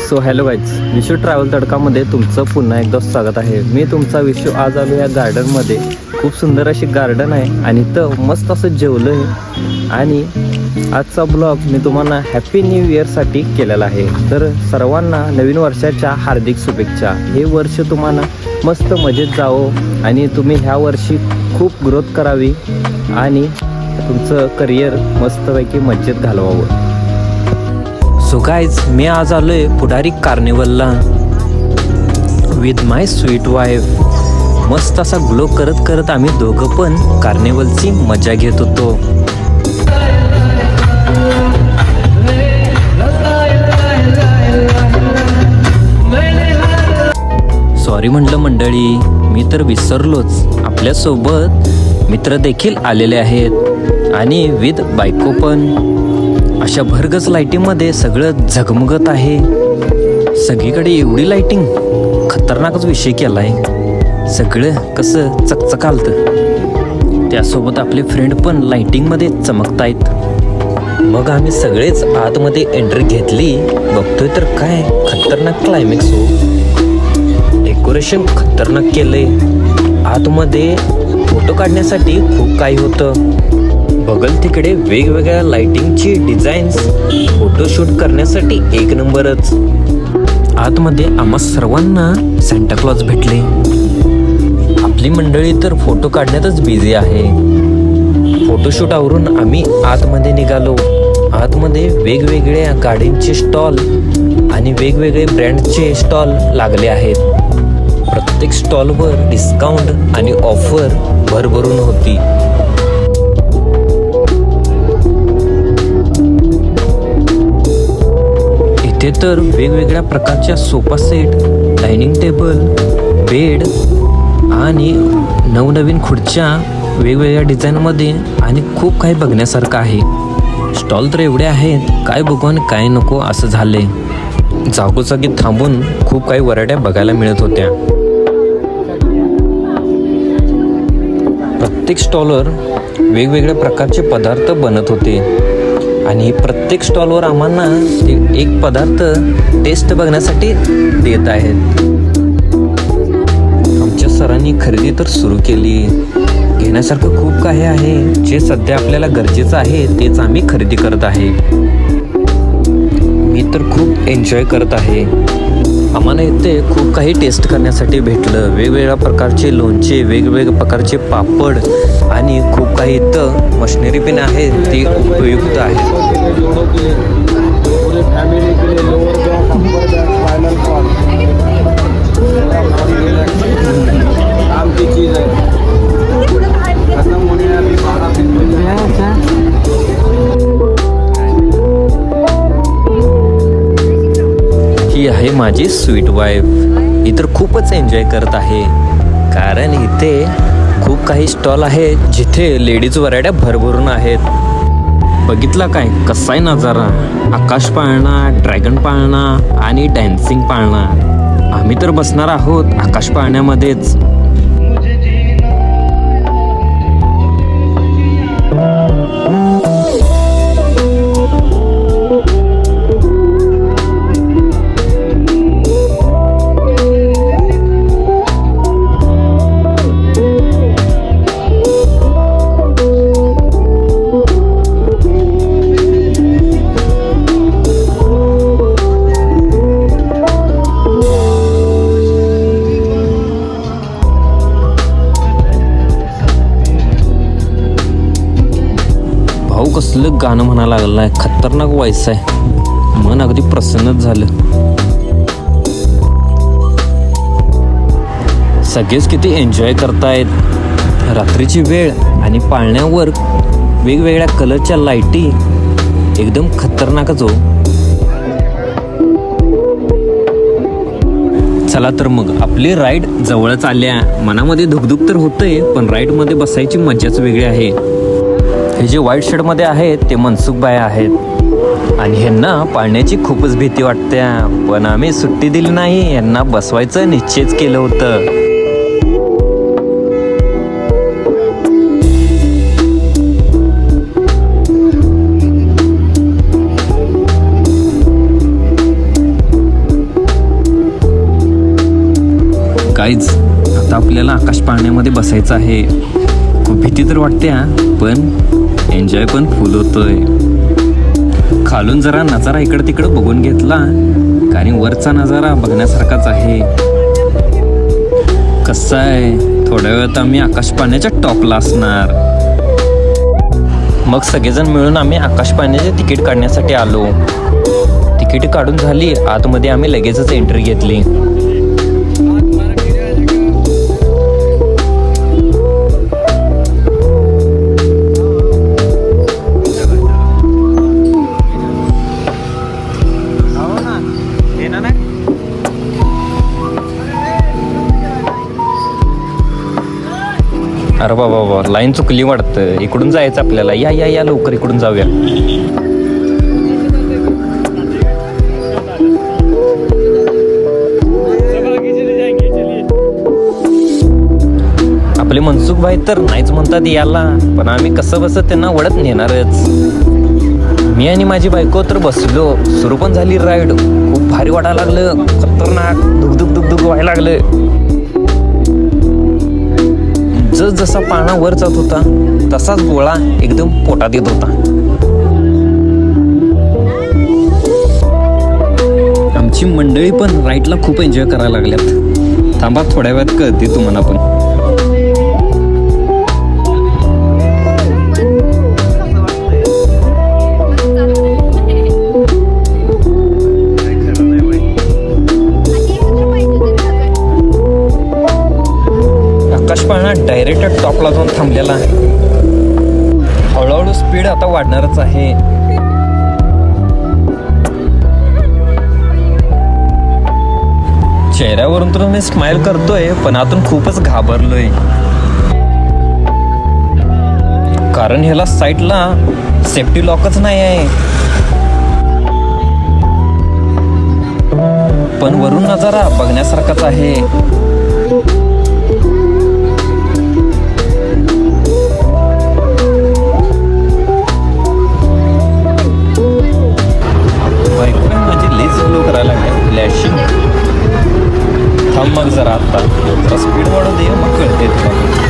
So hello guys, Vishu travel तडकामध्ये तुमचं पुन्हा एकदा स्वागत आहे. मी तुमचा विशू आज आलो या गार्डनमध्ये. खूप सुंदर अशी गार्डन आहे आणि इथं मस्त असं जेवलं आहे. आणि आजचा ब्लॉग मी तुम्हाला हॅपी न्यू इयरसाठी केलेला आहे. तर सर्वांना नवीन वर्षाच्या हार्दिक शुभेच्छा. हे वर्ष तुम्हाला मस्त मजेत जावं आणि तुम्ही ह्या वर्षी खूप ग्रोथ करावी आणि तुमचं करिअर मस्तपैकी मजेत घालवावं. सो गाईज, मी आज आलो आहे पुढारी कार्निवलला विथ माय स्वीट वाईफ. मस्त असा ग्लो करत करत आम्ही दोघं पण कार्निवलची मजा घेत होतो. सॉरी म्हटलं मंडळी, मी तर विसरलोच. आपल्यासोबत मित्र देखील आलेले आहेत आणि विथ बायको पण. अशा भरगच लाईटिंगमध्ये सगळं झगमगत आहे. सगळीकडे एवढी लाईटिंग, खतरनाकच विषय केला आहे. सगळं कसं चकचकालतं. त्यासोबत आपले फ्रेंड पण लाईटिंगमध्ये चमकतायत. मग आम्ही सगळेच आतमध्ये एंट्री घेतली. बघतोय तर काय खतरनाक क्लायमॅक्स हो. डेकोरेशन खतरनाक केलंय. आतमध्ये फोटो काढण्यासाठी खूप काही होतं. बगल तिकडे वेगवेगळ्या लाइटिंगची डिझाईन्स, फोटोशूट करण्यासाठी एक नंबरच. आतमध्ये आम्हा सर्वांना सांता क्लॉज भेटले. आपली मंडळी तर फोटो काढण्यातच बिझी आहे. फोटोशूट आवरून आम्ही आतमध्ये निघालो. आतमध्ये वेगवेगळ्या गाड्यांचे स्टॉल आणि वेगवेगळे ब्रँडचे स्टॉल लागले आहेत. प्रत्येक स्टॉलवर डिस्काउंट आणि ऑफर भरभरून होती. इथे तर वेगवेगळ्या प्रकारच्या sofa set, dining table, bed आणि नवनवीन खुर्च्या वेगवेगळ्या डिझाईनमध्ये आणि खूप काही बघण्यासारखं आहे. स्टॉल तर एवढे आहेत, काय बघू आणि काय नको असं झाले. जागोजागी थांबून खूप काही व्हरायट्या बघायला मिळत होत्या. प्रत्येक स्टॉलवर वेगवेगळ्या प्रकारचे पदार्थ बनत होते आणि प्रत्येक स्टॉलवर आम्हाला एक पदार्थ टेस्ट बघण्यासाठी देत आहेत. आमच्या सरांनी खरेदी तर सुरू केली. घेण्यासारखं खूप काही आहे. जे सध्या आपल्याला गरजेचं आहे तेच आम्ही खरेदी करत आहे. मी तर खूप एन्जॉय करत आहे. आम्हाला इथे खूप काही टेस्ट करण्यासाठी भेटलं. वेगवेगळ्या प्रकारचे लोणचे, वेगवेगळ्या प्रकारचे पापड आणि खूप काही इथं मशिनरी पण आहे, ती उपयुक्त आहे. ही आहे माझी स्वीट वाईफ. ही तर खूपच एन्जॉय करत आहे. कारण इथे खूप काही स्टॉल आहेत जिथे लेडीज व्हरायट्या भरभरून आहेत. बघितला काय कसा आहे नजारा. आकाश पाळणा, ड्रॅगन पाळणा आणि डॅन्सिंग पाळणा. आम्ही तर बसणार आहोत आकाश पाळण्यामध्येच. कसलं गाणं म्हणायला लागलाय, खतरनाक व्हायचं आहे. मन अगदी प्रसन्नच झालं. सगळेच किती एन्जॉय करतायत. रात्रीची वेळ आणि पाळण्यावर वेगवेगळ्या कलरच्या लाईटी एकदम खतरनाकच हो. चला तर मग आपली राईड जवळच आल्या. मनामध्ये धुकधुक तर होतंय, पण राईडमध्ये बसायची मजाच वेगळी आहे. हे जे व्हाईट शर्टमध्ये आहेत ते मनसुख बाई आहेत आणि ह्यांना पाळण्याची खूपच भीती वाटते. पण आम्ही सुट्टी दिली नाही, यांना बसवायचं निश्चयच केलं होतं. गाईज, आता आपल्याला आकाश पाळण्यामध्ये बसायचं आहे. खूप भीती तर वाटते हा, पण एन्जॉय पण फुल होतोय. खालून जरा नजारा इकडं तिकडं बघून घेतला, कारण वरचा नजारा बघण्यासारखाच आहे. कसं आहे, थोड्या वेळात आम्ही आकाश पाळण्याच्या टॉपला असणार. मग सगळेजण मिळून आम्ही आकाश पाळण्याचे तिकीट काढण्यासाठी आलो. तिकीट काढून झाली, आतमध्ये आम्ही लगेचच एंट्री घेतली. अरे बाबा बाबा, लाईन चुकली वाटतं. इकडून जायचं आपल्याला. या या या लवकर इकडून जाऊया. आपले मनसुख भाई तर नाहीच म्हणतात याला, पण आम्ही कसं बसत त्यांना वडत नेणारच. मी आणि माझी बायको तर बसलो. सुरू पण झाली राईड. खूप भारी वाटायला लागलं. खतरनाक दुगदुग दुगदुग व्हायला लागलं. जसा पाळणा वर जात होता तसाच गोळा एकदम पोटात येत होता. आमची मंडळी पण राईडला खूप एन्जॉय करायला लागल्यात. थांबा, थोड्या वेळात कळते तुम्हाला पण. डायरेक्ट टॉपला जाऊन थांबलेला. हळूहळू स्पीड आता वाढणारच आहे. चेहऱ्यावरून तर मी स्माइल करतोय, पण आतून खूपच घाबरलोय. कारण ह्याला साईडला सेफ्टी लॉकच नाही आहे. पण वरून नजारा बघण्यासारखाच आहे. थांब मग जरा, आता जरा स्पीड वाढू दे, मग कळते तुला.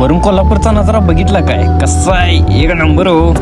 वरून कोल्हापूरचा नजारा बघितला काय कसा आहे, एक नंबर हो.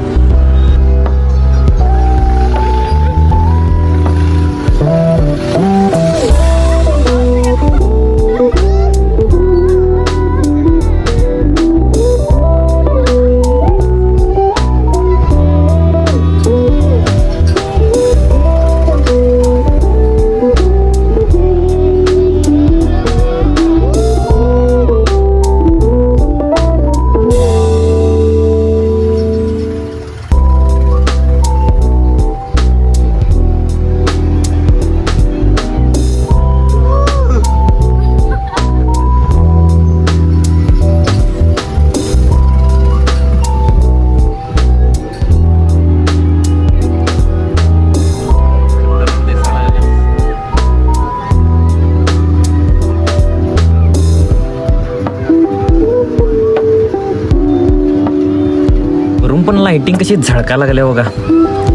पण लाइटिंग कशी झळका लागल्या बघा.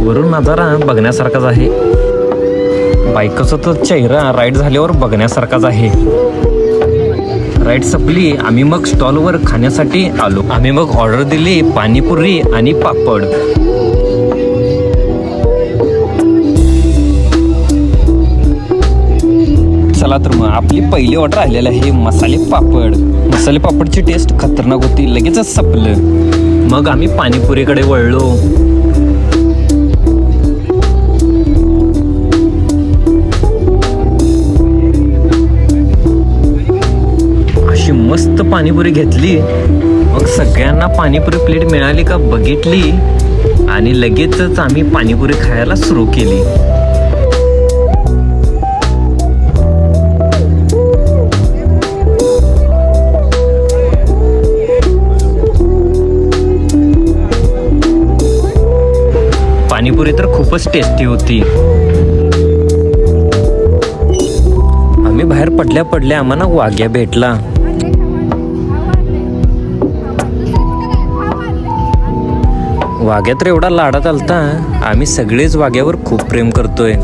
वरून नजारा बघण्यासारखाच आहे. बायकोचा तर चेहरा राईड झाल्यावर बघण्यासारखाच आहे. राईड संपली, आम्ही मग स्टॉलवर खाण्यासाठी आलो. आम्ही मग ऑर्डर दिली पाणीपुरी आणि पापड. चला तर मग आपली पहिली ऑर्डर आलेली आहे मसाले पापड. मसाले पापडची टेस्ट खतरनाक होती, लगेचच संपलं. मग आम्ही पाणीपुरीकडे वळलो. अशी मस्त पाणीपुरी घेतली. मग सगळ्यांना पाणीपुरी प्लेट मिळाली का बघितली आणि लगेचच आम्ही पाणीपुरी खायला सुरू केली. पाणीपुरी तर खूपच टेस्टी होती. आम्ही बाहेर पडल्या आम्हाला वाघ्या भेटला. वाघ्या तर एवढा लाडात आलता. आम्ही सगळेच वाघ्यावर खूप प्रेम करतोय.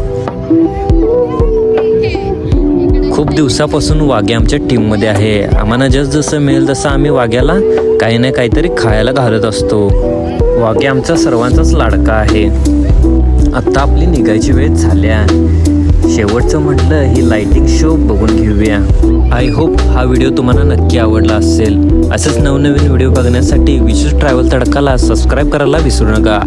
खूप दिवसापासून वाघ्या आमच्या टीम मध्ये आहे. आम्हाला जसं मिळेल तसं आम्ही वाघ्याला काही ना काहीतरी खायला घालत असतो. वाघ्या आमचा सर्वांचाच लाडका आहे. आता आपली निघायची वेळ झाल्या. शेवटचं म्हटलं ही लाइटिंग शो बघून घेऊया. आय होप हा व्हिडिओ तुम्हाला नक्की आवडला असेल. असेच नवनवीन व्हिडिओ बघण्यासाठी विशेष ट्रॅव्हल तडकाला सबस्क्राईब करायला विसरू नका.